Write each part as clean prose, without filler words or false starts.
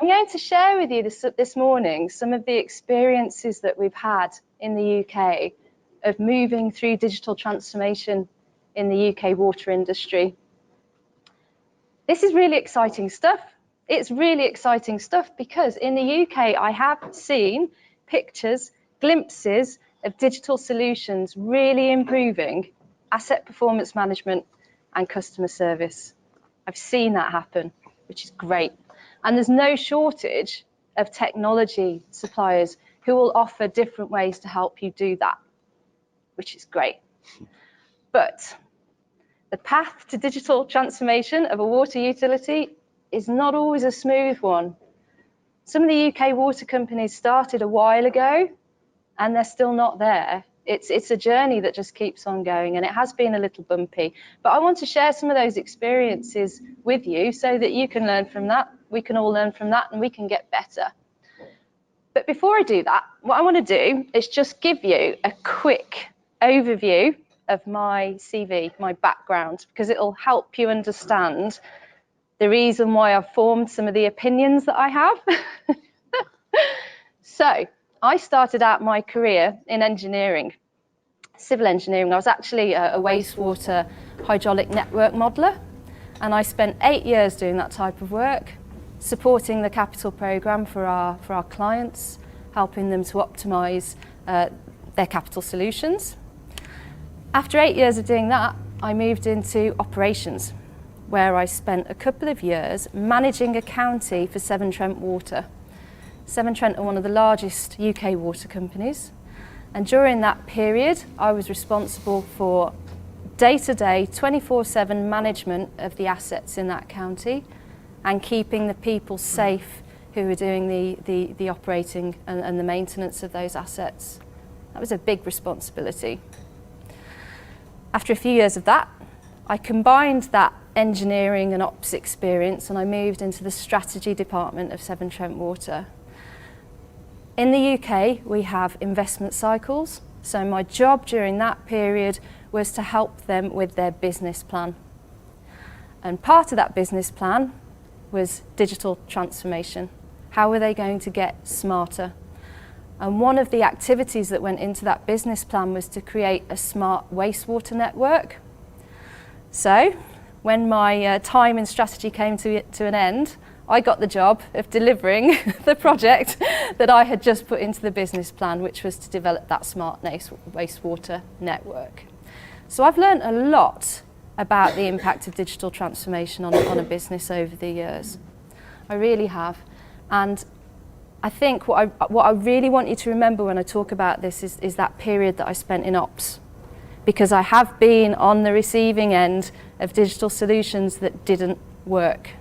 I'm going to share with you this morning some of the experiences that we've had in the UK of moving through digital transformation in the UK water industry. This is really exciting stuff. It's really exciting stuff because in the UK I have seen pictures, glimpses of digital solutions really improving asset performance management and customer service. I've seen that happen, which is great. And there's no shortage of technology suppliers who will offer different ways to help you do that, which is great. But the path to digital transformation of a water utility is not always a smooth one. Some of the UK water companies started a while ago and they're still not there. It's a journey that just keeps on going, and it has been a little bumpy. But I want to share some of those experiences with you so that you can learn from that, we can all learn from that, and we can get better. But before I do that, what I want to do is just give you a quick overview of my CV, my background, because it'll help you understand the reason why I've formed some of the opinions that I have. So, I started out my career in engineering, civil engineering. I was actually a wastewater hydraulic network modeller, and I spent 8 years doing that type of work, supporting the capital programme for our clients, helping them to optimise their capital solutions. After 8 years of doing that, I moved into operations, where I spent a couple of years managing a county for Severn Trent Water. Severn Trent are one of the largest UK water companies, and during that period I was responsible for day-to-day 24/7 management of the assets in that county and keeping the people safe who were doing the operating and the maintenance of those assets. That was a big responsibility. After a few years of that, I combined that engineering and ops experience and I moved into the strategy department of Severn Trent Water. In the UK, we have investment cycles, so my job during that period was to help them with their business plan. And part of that business plan was digital transformation. How were they going to get smarter? And one of the activities that went into that business plan was to create a smart wastewater network. So, when my time in strategy came to an end, I got the job of delivering the project that I had just put into the business plan, which was to develop that smart wastewater network. So I've learned a lot about the impact of digital transformation on a business over the years. I really have. And I think what I really want you to remember when I talk about this is that period that I spent in ops. Because I have been on the receiving end of digital solutions that didn't work.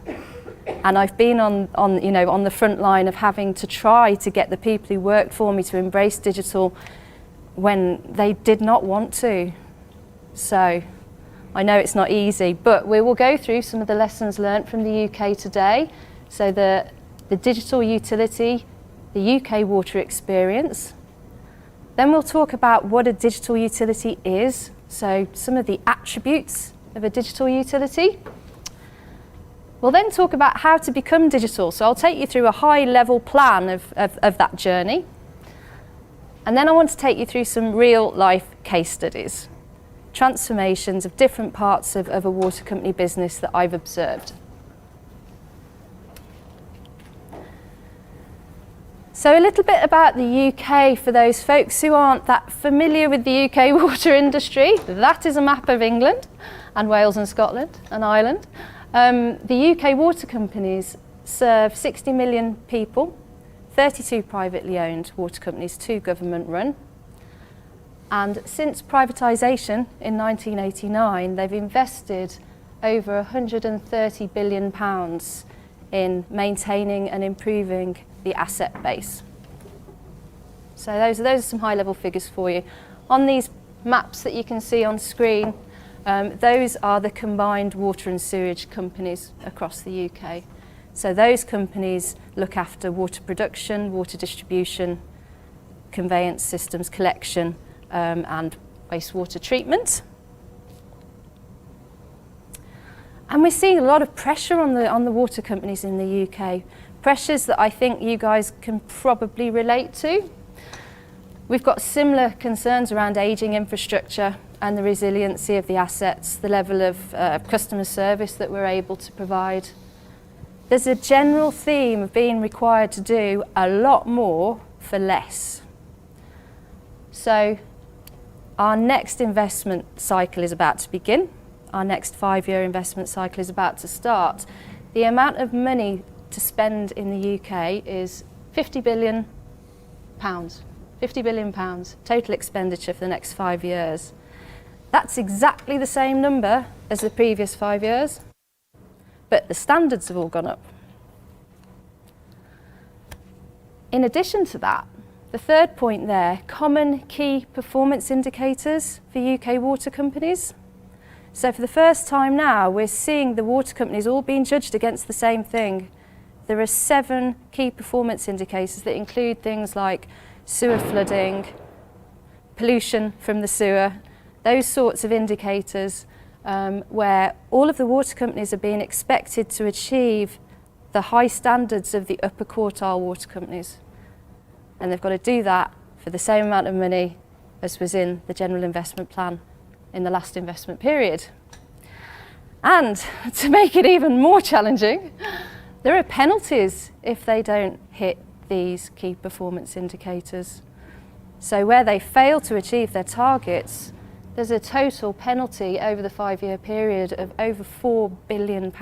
And I've been on the front line of having to try to get the people who worked for me to embrace digital when they did not want to. So I know it's not easy, but we will go through some of the lessons learnt from the UK today. So the digital utility, the UK water experience. Then we'll talk about what a digital utility is. So some of the attributes of a digital utility. We'll then talk about how to become digital. So I'll take you through a high-level plan of that journey. And then I want to take you through some real-life case studies, transformations of different parts of a water company business that I've observed. So a little bit about the UK for those folks who aren't that familiar with the UK water industry. That is a map of England and Wales and Scotland and Ireland. The UK water companies serve 60 million people, 32 privately owned water companies, 2 government run. And since privatisation in 1989, they've invested over £130 billion in maintaining and improving the asset base. So those are some high-level figures for you. On these maps that you can see on screen, those are the combined water and sewage companies across the UK. So those companies look after water production, water distribution, conveyance systems, collection, and wastewater treatment. And we're seeing a lot of pressure on the water companies in the UK, pressures that I think you guys can probably relate to. We've got similar concerns around ageing infrastructure and the resiliency of the assets, the level of customer service that we're able to provide. There's a general theme of being required to do a lot more for less. So our next investment cycle is about to begin. Our next 5-year investment cycle is about to start. The amount of money to spend in the UK is £50 billion. £50 billion total expenditure for the next 5 years. That's exactly the same number as the previous 5 years, but the standards have all gone up. In addition to that, the third point there, common key performance indicators for UK water companies. So for the first time now, we're seeing the water companies all being judged against the same thing. There are 7 key performance indicators that include things like sewer flooding, pollution from the sewer, those sorts of indicators where all of the water companies are being expected to achieve the high standards of the upper quartile water companies. And they've got to do that for the same amount of money as was in the general investment plan in the last investment period. And to make it even more challenging, there are penalties if they don't hit these key performance indicators. So where they fail to achieve their targets, there's a total penalty over the 5-year period of over £4 billion.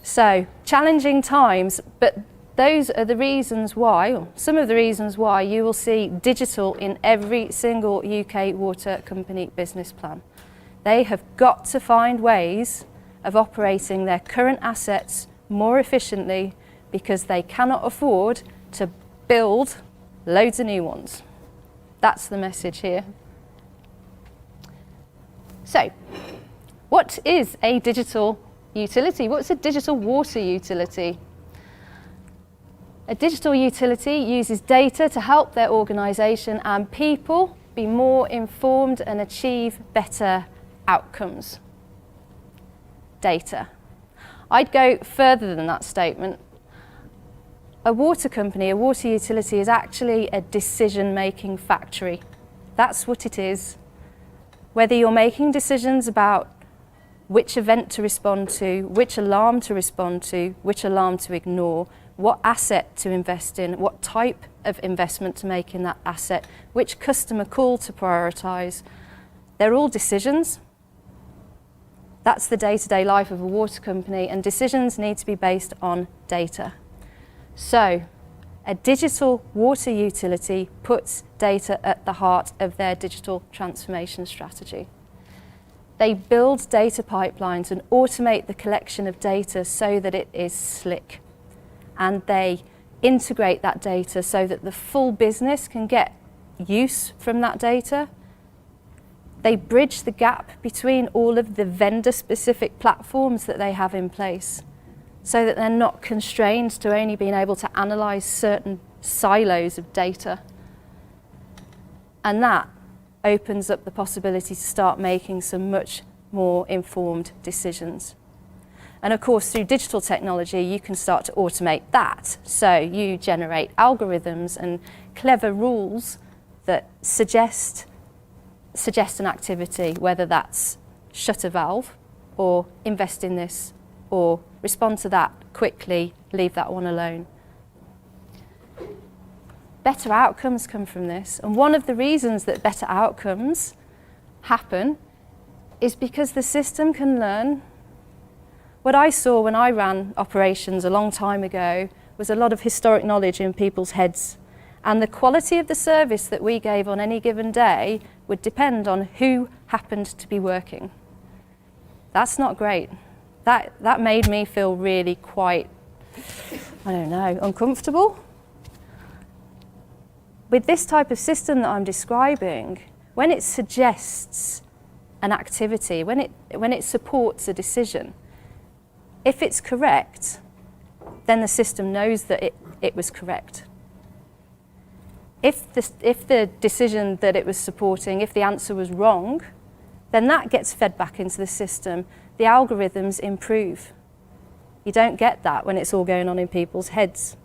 So challenging times, but those are the reasons why, or some of the reasons why you will see digital in every single UK water company business plan. They have got to find ways of operating their current assets more efficiently because they cannot afford to build loads of new ones. That's the message here. So, what is a digital utility? What's a digital water utility? A digital utility uses data to help their organisation and people be more informed and achieve better outcomes. Data. I'd go further than that statement. A water company, a water utility, is actually a decision-making factory. That's what it is. Whether you're making decisions about which event to respond to, which alarm to respond to, which alarm to ignore, what asset to invest in, what type of investment to make in that asset, which customer call to prioritise, they're all decisions. That's the day-to-day life of a water company, and decisions need to be based on data. So, a digital water utility puts data at the heart of their digital transformation strategy. They build data pipelines and automate the collection of data so that it is slick. And they integrate that data so that the full business can get use from that data. They bridge the gap between all of the vendor-specific platforms that they have in place so that they're not constrained to only being able to analyse certain silos of data. And that opens up the possibility to start making some much more informed decisions. And of course, through digital technology, you can start to automate that. So you generate algorithms and clever rules that suggest an activity, whether that's shut a valve or invest in this or respond to that quickly, leave that one alone. Better outcomes come from this, and one of the reasons that better outcomes happen is because the system can learn. What I saw when I ran operations a long time ago was a lot of historic knowledge in people's heads, and the quality of the service that we gave on any given day would depend on who happened to be working. That's not great. That made me feel really quite, uncomfortable. With this type of system that I'm describing, when it suggests an activity, when it supports a decision, if it's correct, then the system knows that it was correct. If the decision that it was supporting, if the answer was wrong, then that gets fed back into the system. The algorithms improve. You don't get that when it's all going on in people's heads.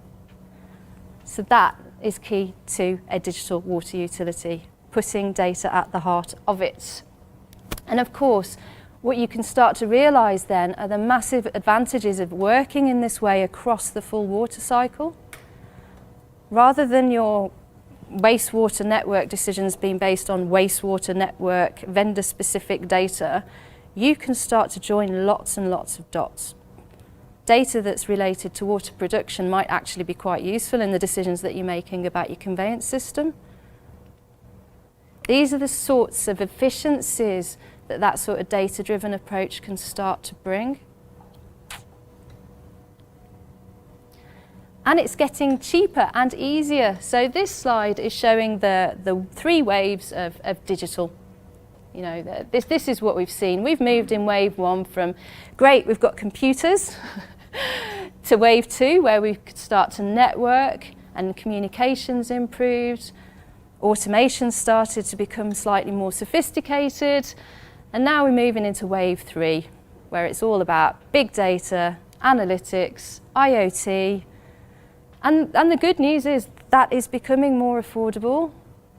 So that is key to a digital water utility, putting data at the heart of it. And of course, what you can start to realise then are the massive advantages of working in this way across the full water cycle. Rather than your wastewater network decisions being based on wastewater network vendor-specific data, you can start to join lots and lots of dots. Data that's related to water production might actually be quite useful in the decisions that you're making about your conveyance system. These are the sorts of efficiencies that sort of data-driven approach can start to bring. And it's getting cheaper and easier. So this slide is showing the 3 waves of digital. You know, this is what we've seen. We've moved in wave 1 from, great, we've got computers, to wave 2, where we could start to network and communications improved. Automation started to become slightly more sophisticated. And now we're moving into wave 3, where it's all about big data, analytics, IoT. And the good news is that is becoming more affordable.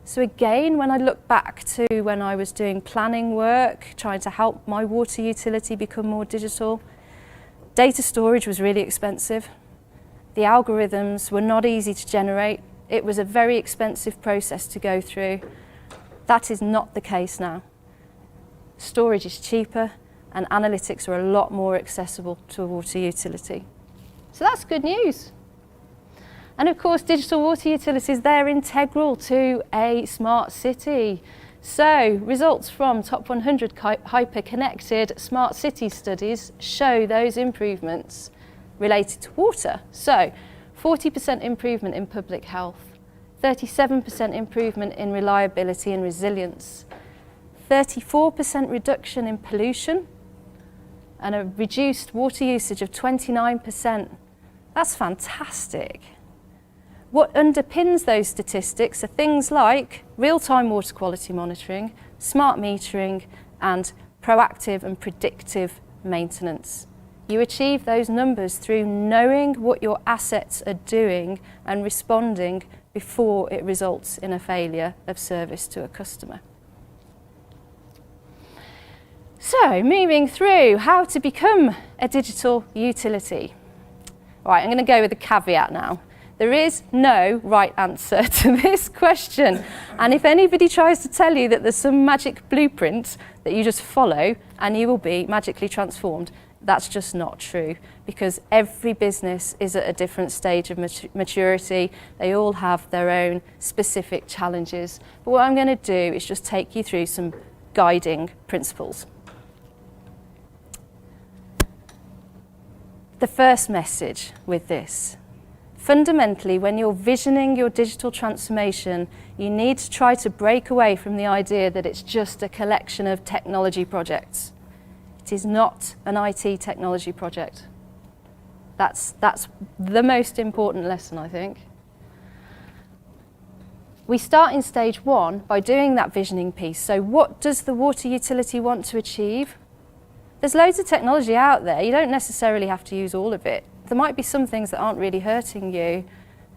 So again, when I look back to when I was doing planning work, trying to help my water utility become more digital, data storage was really expensive. The algorithms were not easy to generate. It was a very expensive process to go through. That is not the case now. Storage is cheaper and analytics are a lot more accessible to a water utility. So that's good news. And of course, digital water utilities, they're integral to a smart city. So results from top 100 hyper-connected smart city studies show those improvements related to water. So 40% improvement in public health, 37% improvement in reliability and resilience, 34% reduction in pollution, and a reduced water usage of 29%. That's fantastic. What underpins those statistics are things like real-time water quality monitoring, smart metering, and proactive and predictive maintenance. You achieve those numbers through knowing what your assets are doing and responding before it results in a failure of service to a customer. So, moving through how to become a digital utility. All right, I'm going to go with a caveat now. There is no right answer to this question. And if anybody tries to tell you that there's some magic blueprint that you just follow and you will be magically transformed, that's just not true, because every business is at a different stage of maturity. They all have their own specific challenges. But what I'm going to do is just take you through some guiding principles. The first message with this: fundamentally, when you're visioning your digital transformation, you need to try to break away from the idea that it's just a collection of technology projects. It is not an IT technology project. That's the most important lesson, I think. We start in stage 1 by doing that visioning piece. So what does the water utility want to achieve? There's loads of technology out there. You don't necessarily have to use all of it. There might be some things that aren't really hurting you.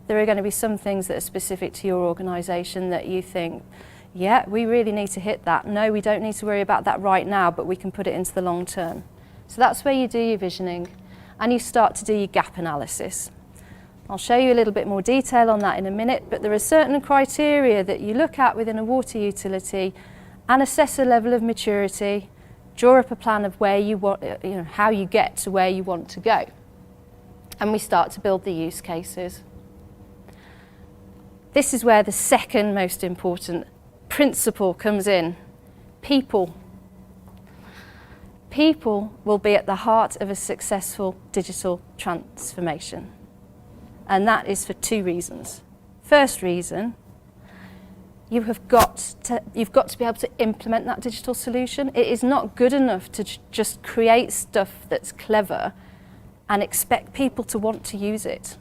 There are going to be some things that are specific to your organisation that you think, yeah, we really need to hit that. No, we don't need to worry about that right now, but we can put it into the long term. So that's where you do your visioning and you start to do your gap analysis. I'll show you a little bit more detail on that in a minute, but there are certain criteria that you look at within a water utility and assess a level of maturity, draw up a plan of where you want, how you get to where you want to go. And we start to build the use cases. This is where the second most important principle comes in. People. People will be at the heart of a successful digital transformation. And that is for 2 reasons. First reason, you've got to be able to implement that digital solution. It is not good enough to just create stuff that's clever and expect people to want to use it.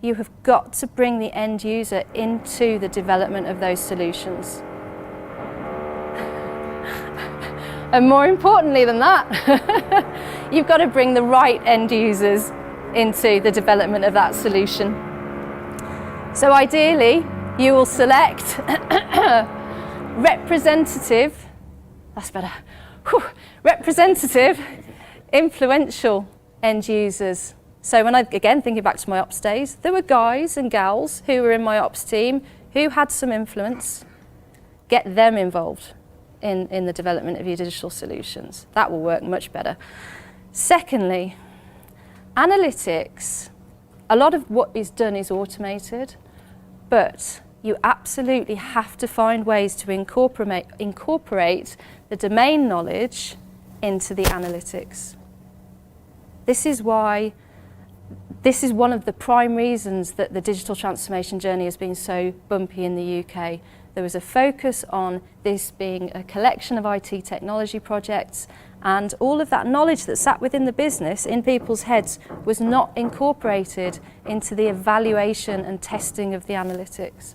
You have got to bring the end user into the development of those solutions. And more importantly than that, you've got to bring the right end users into the development of that solution. So ideally, you will select representative, that's better, representative, influential end users. So when again, thinking back to my ops days, there were guys and gals who were in my ops team who had some influence. Get them involved in the development of your digital solutions. That will work much better. Secondly, analytics. A lot of what is done is automated, but you absolutely have to find ways to incorporate the domain knowledge into the analytics. This is one of the prime reasons that the digital transformation journey has been so bumpy in the UK. There was a focus on this being a collection of IT technology projects, and all of that knowledge that sat within the business in people's heads was not incorporated into the evaluation and testing of the analytics.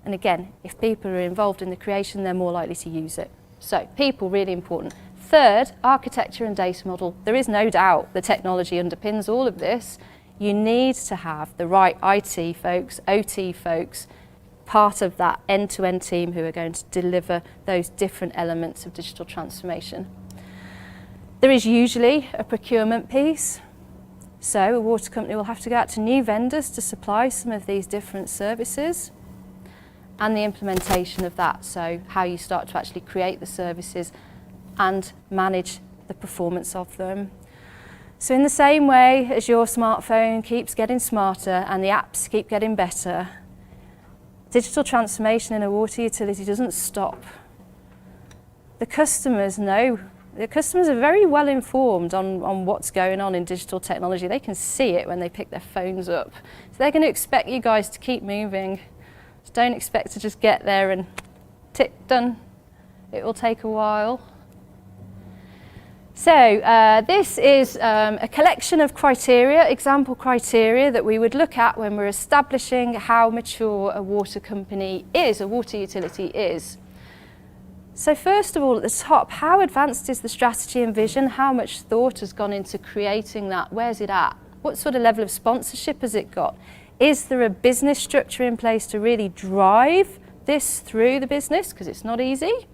And again, if people are involved in the creation, they're more likely to use it. So people, really important. Third, architecture and data model. There is no doubt the technology underpins all of this. You need to have the right IT folks, OT folks, part of that end-to-end team who are going to deliver those different elements of digital transformation. There is usually a procurement piece. So a water company will have to go out to new vendors to supply some of these different services, and the implementation of that, so how you start to actually create the services and manage the performance of them. So in the same way as your smartphone keeps getting smarter and the apps keep getting better, digital transformation in a water utility doesn't stop. The customers know, the customers are very well informed on what's going on in digital technology. They can see it when they pick their phones up. So they're going to expect you guys to keep moving. So don't expect to just get there and tick, done. It will take a while. So this is a collection of criteria, example criteria that we would look at when we're establishing how mature a water company is, a water utility is. So first of all, at the top, how advanced is the strategy and vision? How much thought has gone into creating that? Where's it at? What sort of level of sponsorship has it got? Is there a business structure in place to really drive this through the business? Because it's not easy.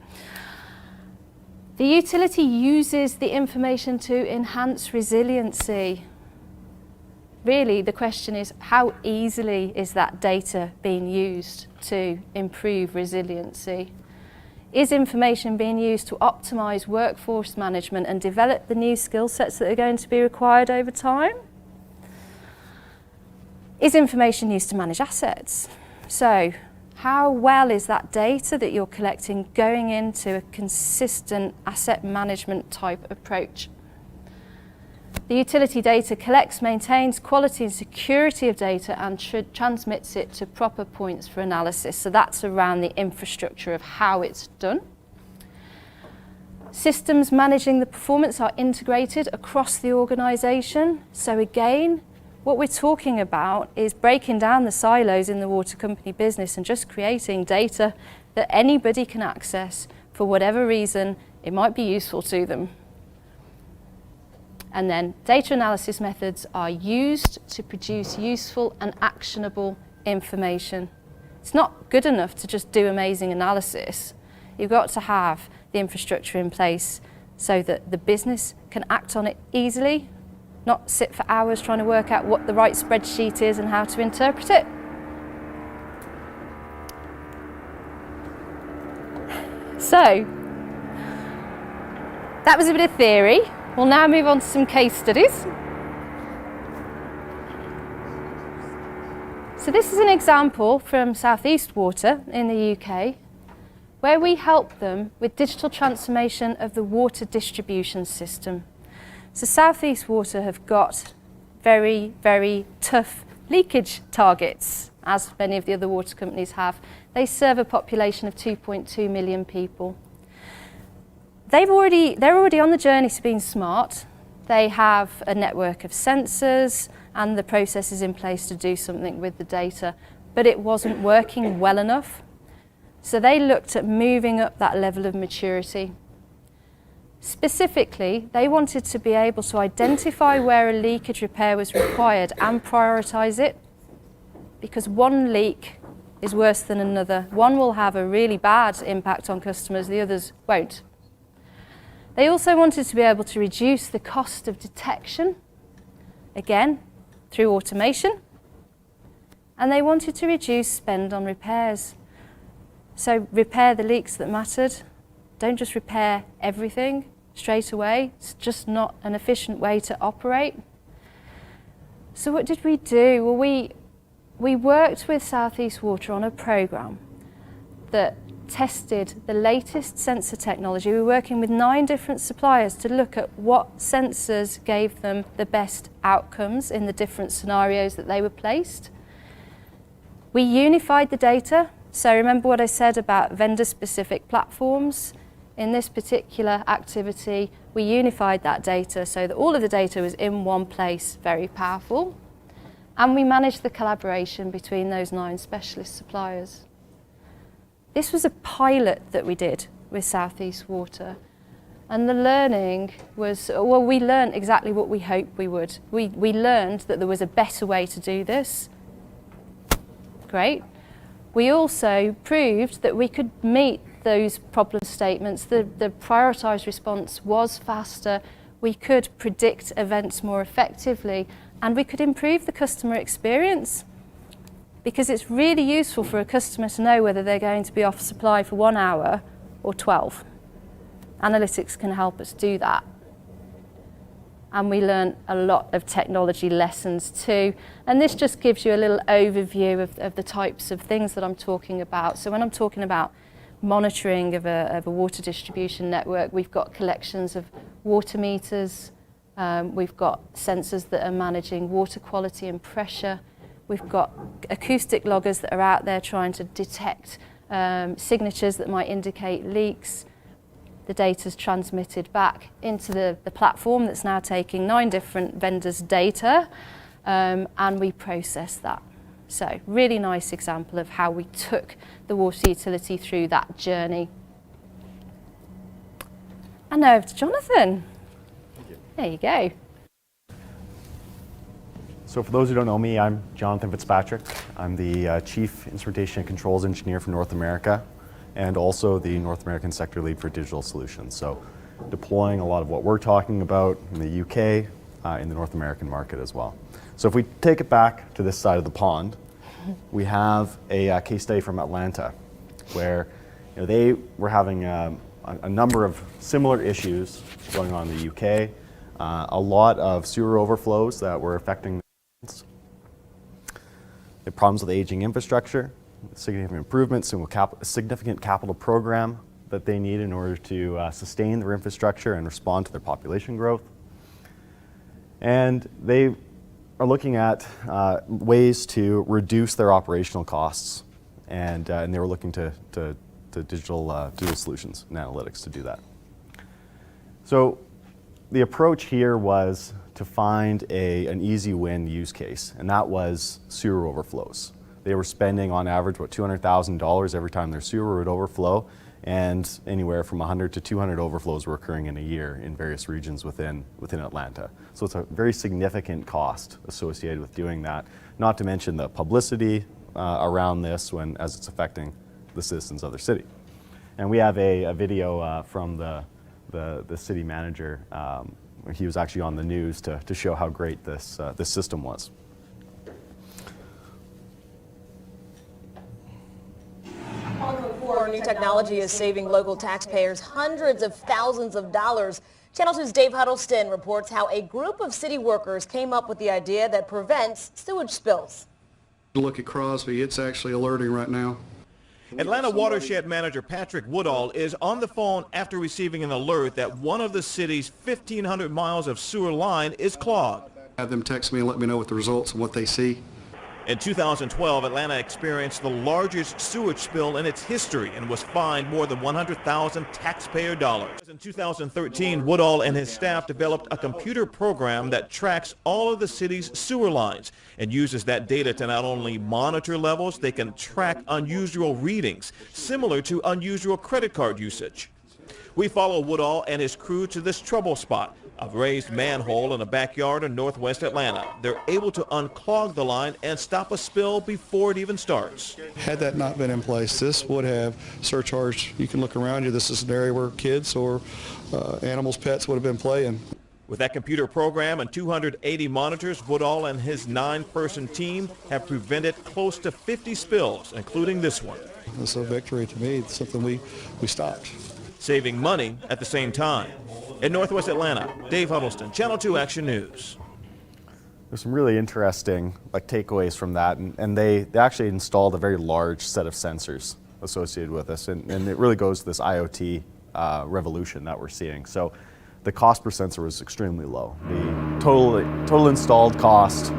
The utility uses the information to enhance resiliency. Really, the question is, how easily is that data being used to improve resiliency? Is information being used to optimise workforce management and develop the new skill sets that are going to be required over time? Is information used to manage assets? So, how well is that data that you're collecting going into a consistent asset management type approach? The utility data collects, maintains quality and security of data and transmits it to proper points for analysis. So that's around the infrastructure of how it's done. Systems managing the performance are integrated across the organisation. So again, what we're talking about is breaking down the silos in the water company business and just creating data that anybody can access for whatever reason it might be useful to them. And then data analysis methods are used to produce useful and actionable information. It's not good enough to just do amazing analysis. You've got to have the infrastructure in place so that the business can act on it easily, not sit for hours trying to work out what the right spreadsheet is and how to interpret it. So, that was a bit of theory. We'll now move on to some case studies. So this is an example from South East Water in the UK, where we help them with digital transformation of the water distribution system. So South East Water have got very, very tough leakage targets, as many of the other water companies have. They serve a population of 2.2 million people. They're already on the journey to being smart. They have a network of sensors and the processes in place to do something with the data, but it wasn't working well enough. So they looked at moving up that level of maturity. Specifically, they wanted to be able to identify where a leakage repair was required and prioritise it, because one leak is worse than another. One will have a really bad impact on customers, the others won't. They also wanted to be able to reduce the cost of detection, again, through automation, and they wanted to reduce spend on repairs. So repair the leaks that mattered. Don't just repair everything straight away. It's just not an efficient way to operate. So what did we do? Well, we worked with South East Water on a programme that tested the latest sensor technology. We were working with 9 different suppliers to look at what sensors gave them the best outcomes in the different scenarios that they were placed. We unified the data. So remember what I said about vendor-specific platforms? In this particular activity, we unified that data so that all of the data was in one place, very powerful. And we managed the collaboration between those 9 specialist suppliers. This was a pilot that we did with South East Water. And the learning was, well, we learned exactly what we hoped we would. We learned that there was a better way to do this. Great. We also proved that we could meet those problem statements. The prioritised response was faster. We could predict events more effectively, and we could improve the customer experience, because it's really useful for a customer to know whether they're going to be off supply for 1 hour or 12. Analytics can help us do that. And we learned a lot of technology lessons too. And this just gives you a little overview of the types of things that I'm talking about. So when I'm talking about monitoring of a water distribution network, we've got collections of water meters, we've got sensors that are managing water quality and pressure, we've got acoustic loggers that are out there trying to detect signatures that might indicate leaks. The data's transmitted back into the platform that's now taking 9 different vendors' data, and we process that. So, really nice example of how we took the water utility through that journey. And now over to Jonathan. Thank you. There you go. So for those who don't know me, I'm Jonathan Fitzpatrick. I'm the Chief Instrumentation and Controls Engineer for North America, and also the North American Sector Lead for Digital Solutions. So deploying a lot of what we're talking about in the UK, in the North American market as well. So if we take it back to this side of the pond, we have a case study from Atlanta, where they were having a number of similar issues going on in the UK, a lot of sewer overflows that were affecting the problems with aging infrastructure, significant improvements, and a significant capital program that they need in order to sustain their infrastructure and respond to their population growth. And they are looking at ways to reduce their operational costs, and they were looking to digital solutions and analytics to do that. So the approach here was to find an easy win use case, and that was sewer overflows. They were spending on average about $200,000 every time their sewer would overflow, and anywhere from 100 to 200 overflows were occurring in a year in various regions within Atlanta. So it's a very significant cost associated with doing that, not to mention the publicity around this as it's affecting the citizens of their city. And we have a video from the city manager. He was actually on the news to show how great this system was. New technology is saving local taxpayers hundreds of thousands of dollars. Channel 2's Dave Huddleston reports how a group of city workers came up with the idea that prevents sewage spills. Look at Crosby, it's actually alerting right now. Atlanta Watershed Manager Patrick Woodall is on the phone after receiving an alert that one of the city's 1,500 miles of sewer line is clogged. Have them text me and let me know what the results and what they see. In 2012, Atlanta experienced the largest sewage spill in its history and was fined more than 100,000 taxpayer dollars. In 2013, Woodall and his staff developed a computer program that tracks all of the city's sewer lines and uses that data to not only monitor levels, they can track unusual readings, similar to unusual credit card usage. We follow Woodall and his crew to this trouble spot, a raised manhole in a backyard in northwest Atlanta. They're able to unclog the line and stop a spill before it even starts. Had that not been in place, this would have surcharged. You can look around you. This is an area where kids or animals, pets would have been playing. With that computer program and 280 monitors, Woodall and his 9-person team have prevented close to 50 spills, including this one. It's a victory to me. It's something we stopped. Saving money at the same time. In northwest Atlanta, Dave Huddleston, Channel 2 Action News. There's some really interesting takeaways from that, and they actually installed a very large set of sensors associated with this, and it really goes to this IoT revolution that we're seeing. So the cost per sensor was extremely low. The total installed cost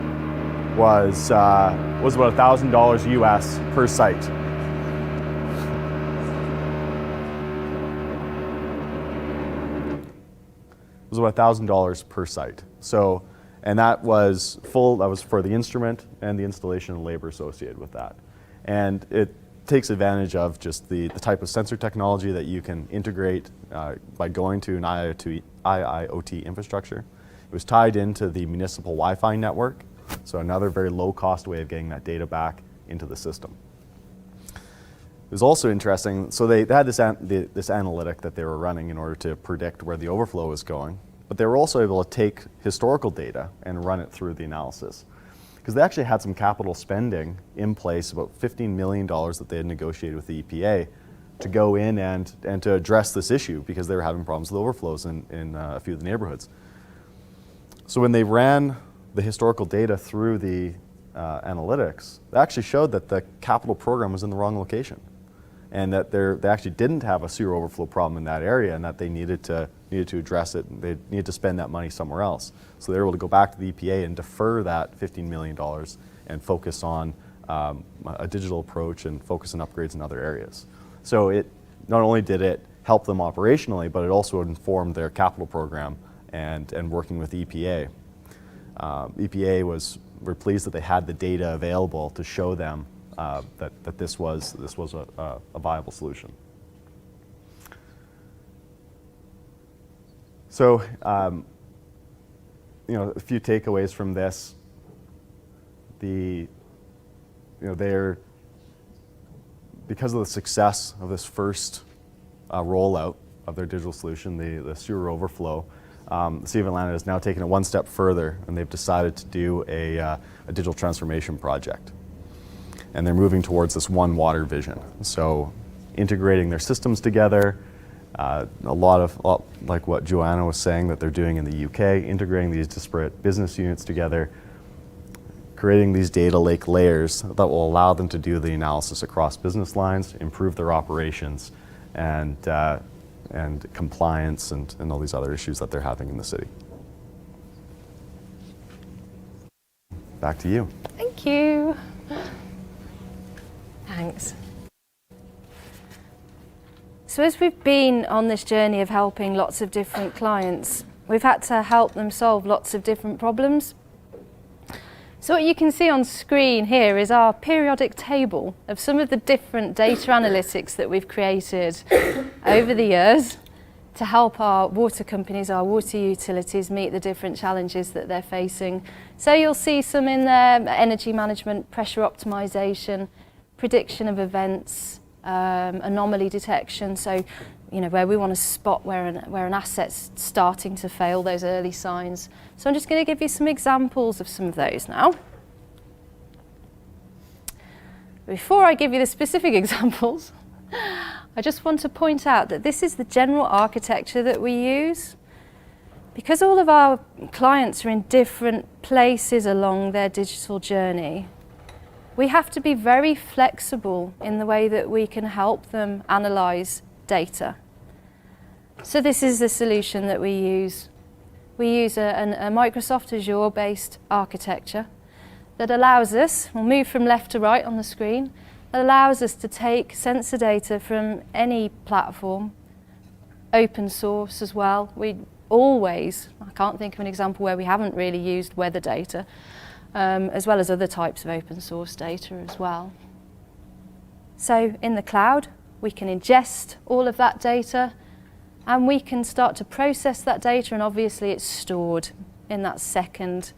was about $1,000 US per site. It was about $1,000 per site. So, and that was for the instrument and the installation and labor associated with that. And it takes advantage of just the type of sensor technology that you can integrate by going to an IIoT infrastructure. It was tied into the municipal Wi-Fi network, so another very low-cost way of getting that data back into the system. It was also interesting, so they had this analytic that they were running in order to predict where the overflow was going, but they were also able to take historical data and run it through the analysis. Because they actually had some capital spending in place, about $15 million that they had negotiated with the EPA to go in and to address this issue because they were having problems with overflows in a few of the neighborhoods. So when they ran the historical data through the analytics, they actually showed that the capital program was in the wrong location, and that they actually didn't have a sewer overflow problem in that area, and that they needed to address it, and they needed to spend that money somewhere else. So they were able to go back to the EPA and defer that $15 million and focus on a digital approach and focus on upgrades in other areas. So it not only did it help them operationally, but it also informed their capital program and working with EPA. EPA were pleased that they had the data available to show them that this was a viable solution. So, a few takeaways from this. They're, because of the success of this first rollout of their digital solution, the sewer overflow, the City of Atlanta has now taken it one step further, and they've decided to do a digital transformation project. And they're moving towards this one water vision. So integrating their systems together, a lot like what Joanna was saying that they're doing in the UK, integrating these disparate business units together, creating these data lake layers that will allow them to do the analysis across business lines, improve their operations, and compliance and all these other issues that they're having in the city. Back to you. Thank you. Thanks. So as we've been on this journey of helping lots of different clients, we've had to help them solve lots of different problems. So what you can see on screen here is our periodic table of some of the different data analytics that we've created over the years to help our water companies, our water utilities meet the different challenges that they're facing. So you'll see some in there: energy management, pressure optimization, prediction of events, anomaly detection. So, where we want to spot where an asset's starting to fail, those early signs. So I'm just going to give you some examples of some of those now. Before I give you the specific examples, I just want to point out that this is the general architecture that we use. Because all of our clients are in different places along their digital journey, we have to be very flexible in the way that we can help them analyze data. So this is the solution that we use. We use a Microsoft Azure-based architecture that allows us, we'll move from left to right on the screen, that allows us to take sensor data from any platform, open source as well. We always, I can't think of an example where we haven't really used weather data, as well as other types of open source data as well. So in the cloud, we can ingest all of that data, and we can start to process that data, and obviously it's stored in that second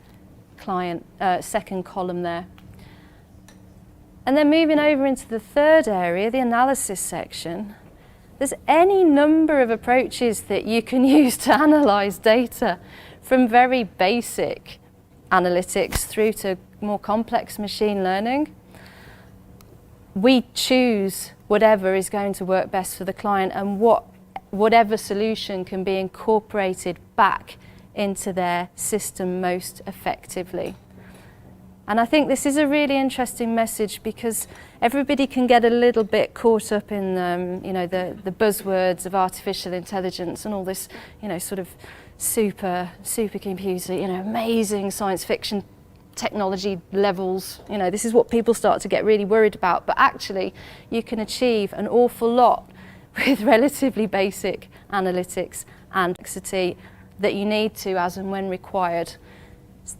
column there. And then moving over into the third area, the analysis section, there's any number of approaches that you can use to analyse data, from very basic analytics through to more complex machine learning. We choose whatever is going to work best for the client, and whatever solution can be incorporated back into their system most effectively. And I think this is a really interesting message, because everybody can get a little bit caught up in the buzzwords of artificial intelligence and all this, sort of supercomputer, amazing science fiction technology levels. This is what people start to get really worried about. But actually, you can achieve an awful lot with relatively basic analytics and complexity that you need to as and when required. So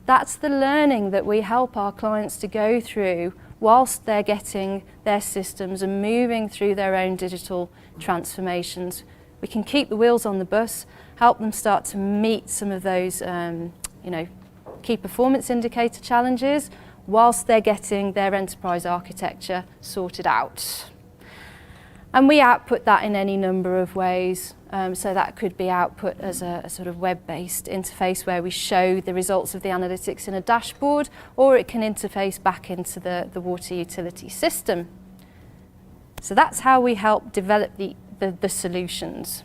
that's the learning that we help our clients to go through whilst they're getting their systems and moving through their own digital transformations. We can keep the wheels on the bus, help them start to meet some of those key performance indicator challenges whilst they're getting their enterprise architecture sorted out. And we output that in any number of ways. So that could be output as a sort of web-based interface where we show the results of the analytics in a dashboard, or it can interface back into the water utility system. So that's how we help develop the solutions.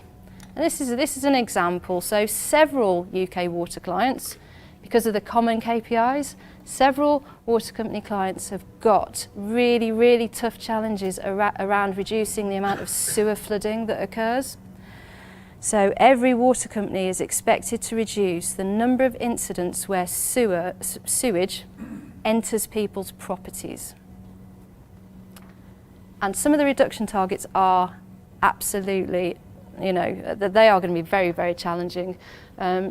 And this is an example. So several UK water clients, because of the common KPIs, several water company clients have got really, really tough challenges around reducing the amount of sewer flooding that occurs. So every water company is expected to reduce the number of incidents where sewage enters people's properties. And some of the reduction targets are absolutely, they are going to be very, very challenging.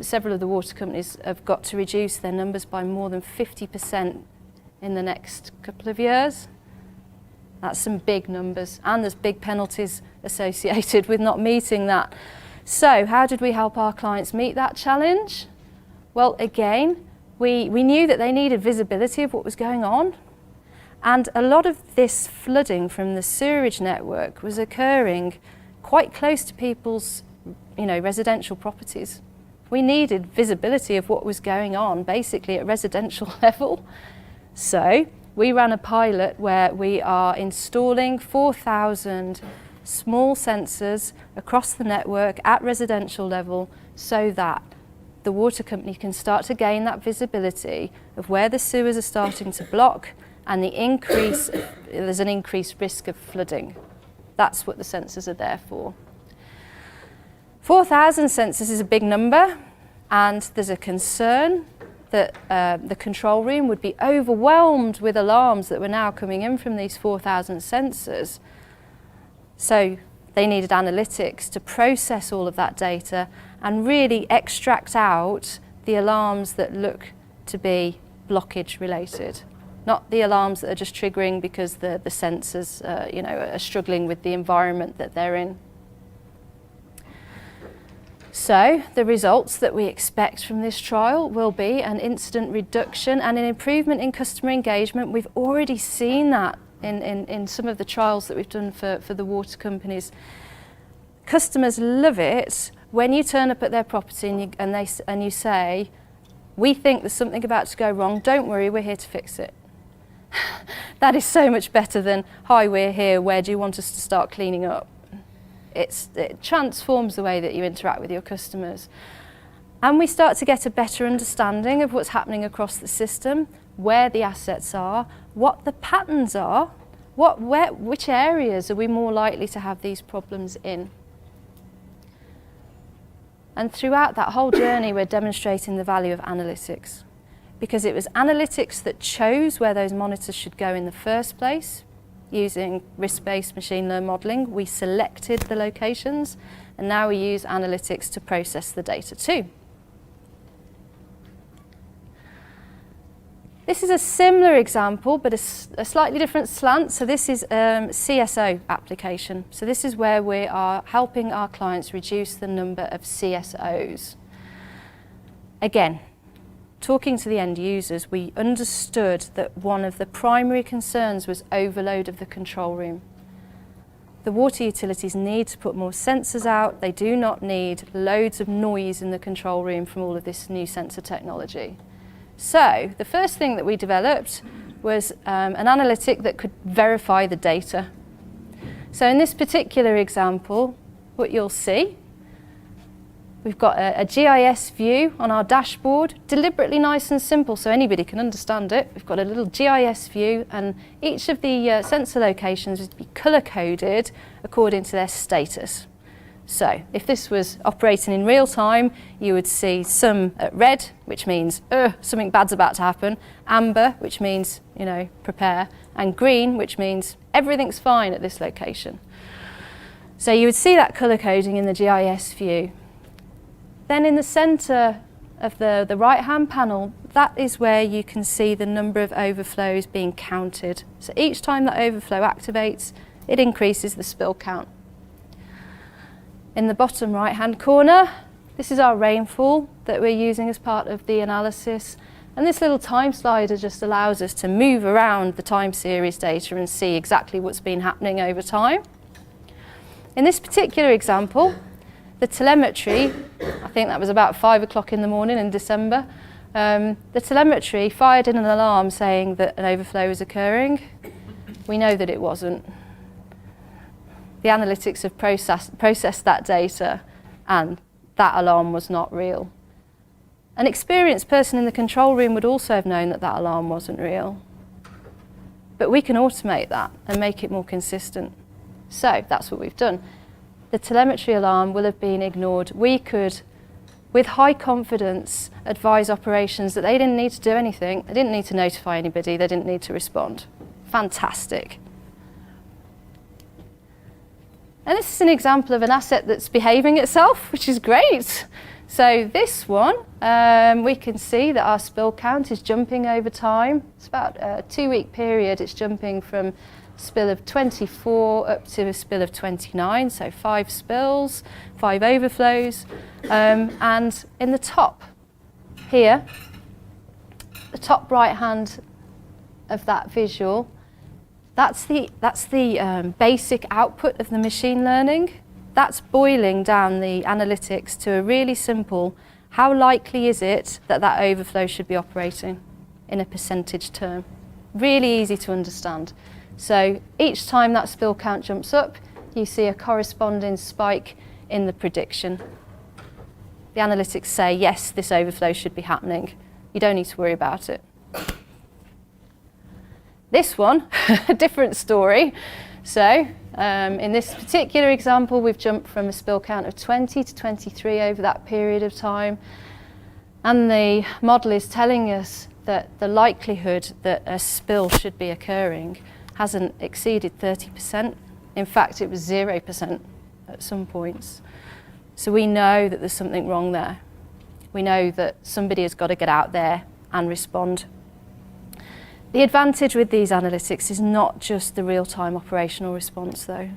Several of the water companies have got to reduce their numbers by more than 50% in the next couple of years. That's some big numbers, and there's big penalties associated with not meeting that. So how did we help our clients meet that challenge? Well, again, we knew that they needed visibility of what was going on, and a lot of this flooding from the sewerage network was occurring quite close to people's residential properties. We needed visibility of what was going on basically at residential level. So we ran a pilot where we are installing 4,000 small sensors across the network at residential level, so that the water company can start to gain that visibility of where the sewers are starting to block, and there's an increased risk of flooding. That's what the sensors are there for. 4,000 sensors is a big number, and there's a concern that the control room would be overwhelmed with alarms that were now coming in from these 4,000 sensors. So they needed analytics to process all of that data and really extract out the alarms that look to be blockage related, not the alarms that are just triggering because the sensors are struggling with the environment that they're in. So the results that we expect from this trial will be an incident reduction and an improvement in customer engagement. We've already seen that in some of the trials that we've done for the water companies. Customers love it when you turn up at their property and you say, "We think there's something about to go wrong, don't worry, we're here to fix it." That is so much better than, "Hi, we're here, where do you want us to start cleaning up?" It transforms the way that you interact with your customers. And we start to get a better understanding of what's happening across the system, where the assets are, what the patterns are, which areas are we more likely to have these problems in. And throughout that whole journey, we're demonstrating the value of analytics, because it was analytics that chose where those monitors should go in the first place. Using risk-based machine learning modelling, we selected the locations, and now we use analytics to process the data too. This is a similar example, but a slightly different slant. So this is CSO application. So this is where we are helping our clients reduce the number of CSOs. Again, talking to the end users, we understood that one of the primary concerns was overload of the control room. The water utilities need to put more sensors out. They do not need loads of noise in the control room from all of this new sensor technology. So the first thing that we developed was an analytic that could verify the data. So in this particular example, what you'll see, we've got a GIS view on our dashboard, deliberately nice and simple so anybody can understand it. We've got a little GIS view, and each of the sensor locations is to be colour-coded according to their status. So if this was operating in real time, you would see some at red, which means something bad's about to happen, amber, which means, prepare, and green, which means everything's fine at this location. So you would see that colour coding in the GIS view. Then in the centre of the right-hand panel, that is where you can see the number of overflows being counted. So each time that overflow activates, it increases the spill count. In the bottom right-hand corner, this is our rainfall that we're using as part of the analysis. And this little time slider just allows us to move around the time series data and see exactly what's been happening over time. In this particular example, the telemetry, I think that was about 5 o'clock in the morning in December, the telemetry fired in an alarm saying that an overflow was occurring. We know that it wasn't. The analytics have processed that data, and that alarm was not real. An experienced person in the control room would also have known that that alarm wasn't real. But we can automate that and make it more consistent. So that's what we've done. The telemetry alarm will have been ignored. We could, with high confidence, advise operations that they didn't need to do anything, they didn't need to notify anybody, they didn't need to respond. Fantastic. And this is an example of an asset that's behaving itself, which is great. So this one, we can see that our spill count is jumping over time. It's about a 2-week period. It's jumping from a spill of 24 up to a spill of 29. So 5 spills, 5 overflows. And in the top here, the top right hand of that visual, that's the basic output of the machine learning. That's boiling down the analytics to a really simple, how likely is it that that overflow should be operating in a percentage term? Really easy to understand. So each time that spill count jumps up, you see a corresponding spike in the prediction. The analytics say, yes, this overflow should be happening. You don't need to worry about it. This one, a different story. So in this particular example, we've jumped from a spill count of 20 to 23 over that period of time. And the model is telling us that the likelihood that a spill should be occurring hasn't exceeded 30%. In fact, it was 0% at some points. So we know that there's something wrong there. We know that somebody has got to get out there and respond. The advantage with these analytics is not just the real-time operational response, though.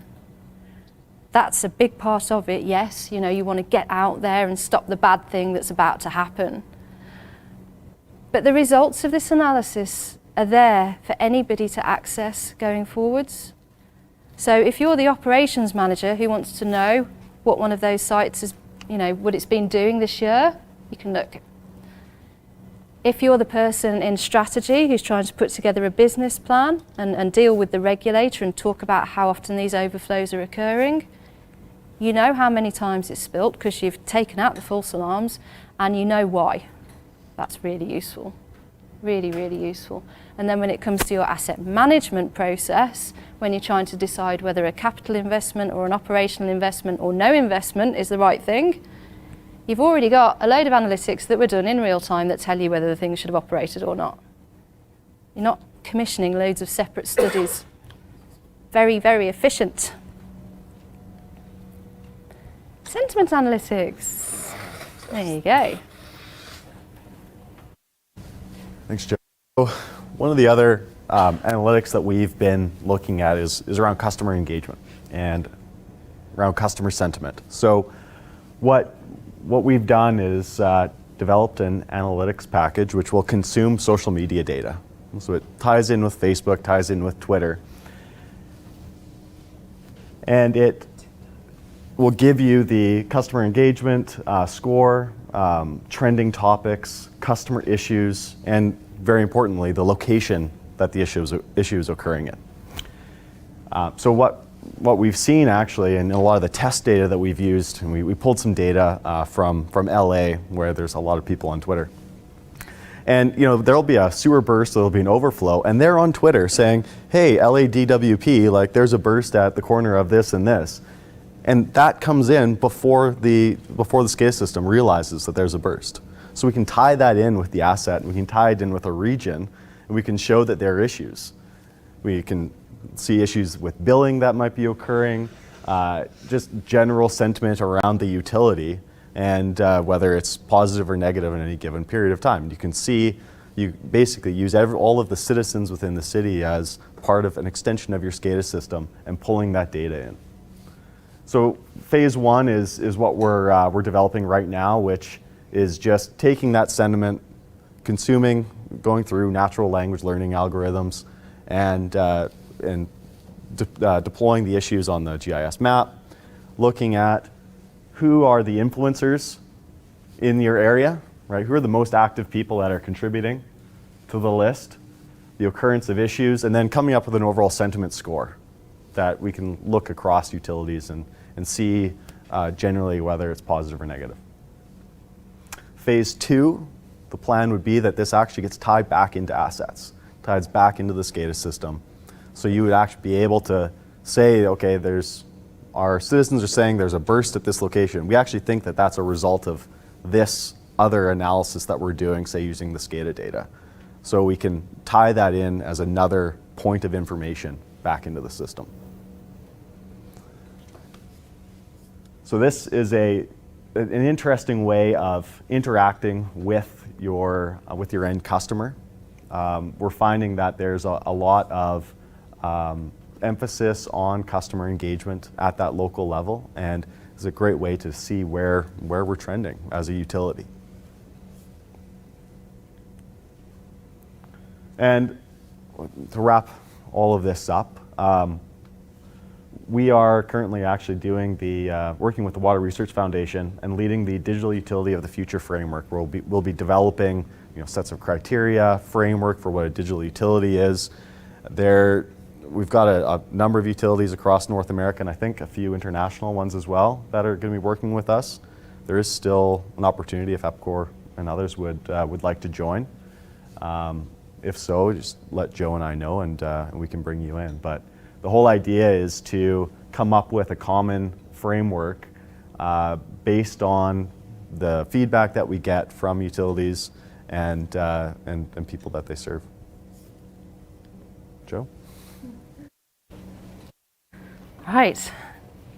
That's a big part of it, yes. You want to get out there and stop the bad thing that's about to happen. But the results of this analysis are there for anybody to access going forwards. So if you're the operations manager who wants to know what one of those sites is, what it's been doing this year, you can look. If you're the person in strategy who's trying to put together a business plan and deal with the regulator and talk about how often these overflows are occurring, you know how many times it's spilt because you've taken out the false alarms and you know why. That's really useful, really, really useful. And then when it comes to your asset management process, when you're trying to decide whether a capital investment or an operational investment or no investment is the right thing, you've already got a load of analytics that were done in real time that tell you whether the thing should have operated or not. You're not commissioning loads of separate studies. Very, very efficient. Sentiment analytics. There you go. Thanks, Joe. One of the other analytics that we've been looking at is around customer engagement and around customer sentiment. So what we've done is developed an analytics package which will consume social media data. So it ties in with Facebook, ties in with Twitter, and it will give you the customer engagement score, trending topics, customer issues, and very importantly, the location that the issue is occurring in. So what we've seen actually, and a lot of the test data that we've used, and we pulled some data from LA, where there's a lot of people on Twitter. And there'll be a sewer burst, there'll be an overflow, and they're on Twitter saying, hey, LADWP, like there's a burst at the corner of this and this. And that comes in before the SCADA system realizes that there's a burst. So we can tie that in with the asset, and we can tie it in with a region, and we can show that there are issues. We can see issues with billing that might be occurring, just general sentiment around the utility, and whether it's positive or negative in any given period of time. You can see, you basically use all of the citizens within the city as part of an extension of your SCADA system and pulling that data in. So phase one is what we're developing right now, which is just taking that sentiment, consuming, going through natural language learning algorithms, and deploying the issues on the GIS map, looking at who are the influencers in your area, right? Who are the most active people that are contributing to the list, the occurrence of issues, and then coming up with an overall sentiment score that we can look across utilities and see generally whether it's positive or negative. Phase two, the plan would be that this actually gets tied back into assets, ties back into the SCADA system. So you would actually be able to say, okay, our citizens are saying there's a burst at this location. We actually think that that's a result of this other analysis that we're doing, say using the SCADA data. So we can tie that in as another point of information back into the system. So this is an interesting way of interacting with your end customer. We're finding that there's a lot of emphasis on customer engagement at that local level, and it's a great way to see where we're trending as a utility. And to wrap all of this up, we are currently actually doing working with the Water Research Foundation and leading the Digital Utility of the Future framework. We'll be developing sets of criteria, framework for what a digital utility is. We've got a number of utilities across North America, and I think a few international ones as well, that are going to be working with us. There is still an opportunity if EPCOR and others would like to join. If so, just let Joe and I know, and we can bring you in. But the whole idea is to come up with a common framework based on the feedback that we get from utilities and people that they serve. Joe? Right,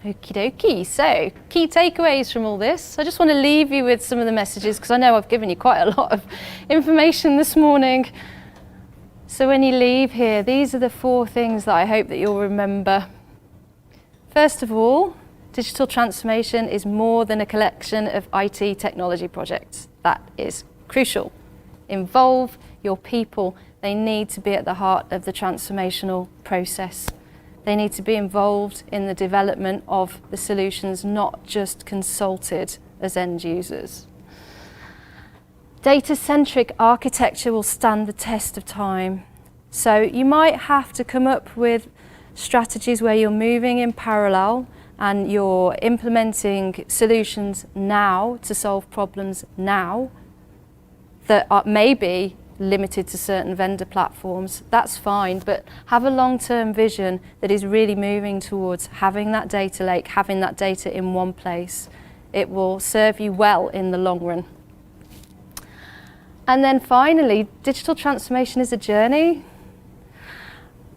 okie dokie. So, key takeaways from all this. I just want to leave you with some of the messages because I know I've given you quite a lot of information this morning. So when you leave here, these are the 4 things that I hope that you'll remember. First of all, digital transformation is more than a collection of IT technology projects. That is crucial. Involve your people. They need to be at the heart of the transformational process. They need to be involved in the development of the solutions, not just consulted as end users. Data-centric architecture will stand the test of time. So you might have to come up with strategies where you're moving in parallel and you're implementing solutions now to solve problems now that are maybe limited to certain vendor platforms. That's fine, but have a long-term vision that is really moving towards having that data lake, having that data in one place. It will serve you well in the long run. And then finally, digital transformation is a journey.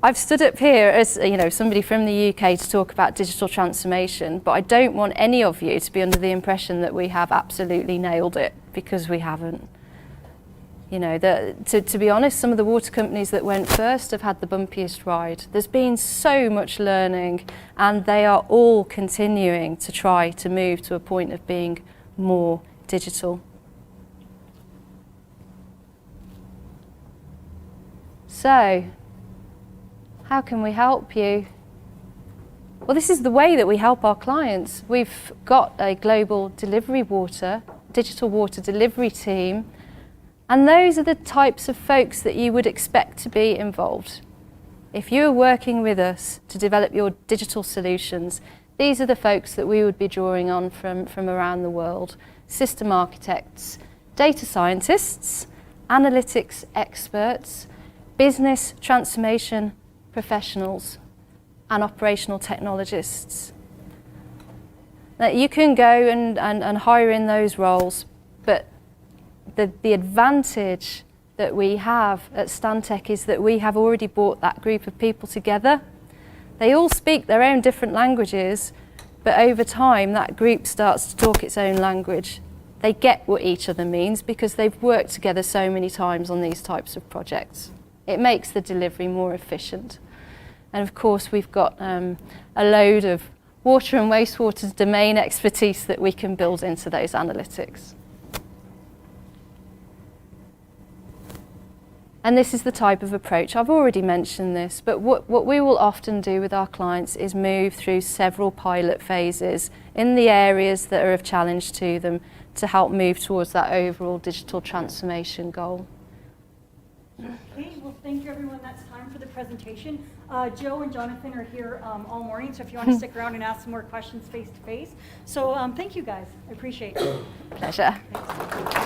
I've stood up here as somebody from the UK to talk about digital transformation, but I don't want any of you to be under the impression that we have absolutely nailed it, because we haven't. You know, to be honest, some of the water companies that went first have had the bumpiest ride. There's been so much learning, and they are all continuing to try to move to a point of being more digital. So, how can we help you? Well, this is the way that we help our clients. We've got a global digital water delivery team, and those are the types of folks that you would expect to be involved. If you're working with us to develop your digital solutions, these are the folks that we would be drawing on from around the world. System architects, data scientists, analytics experts, business transformation professionals, and operational technologists. Now, you can go and hire in those roles, but the advantage that we have at Stantec is that we have already brought that group of people together. They all speak their own different languages, but over time that group starts to talk its own language. They get what each other means because they've worked together so many times on these types of projects. It makes the delivery more efficient. And of course, we've got a load of water and wastewater domain expertise that we can build into those analytics. And this is the type of approach. I've already mentioned this, but what we will often do with our clients is move through several pilot phases in the areas that are of challenge to them to help move towards that overall digital transformation goal. Okay, well, thank you, everyone. That's time for the presentation. Joe and Jonathan are here all morning, so if you want to stick around and ask some more questions face to face. So thank you, guys. I appreciate it. Pleasure. Thanks.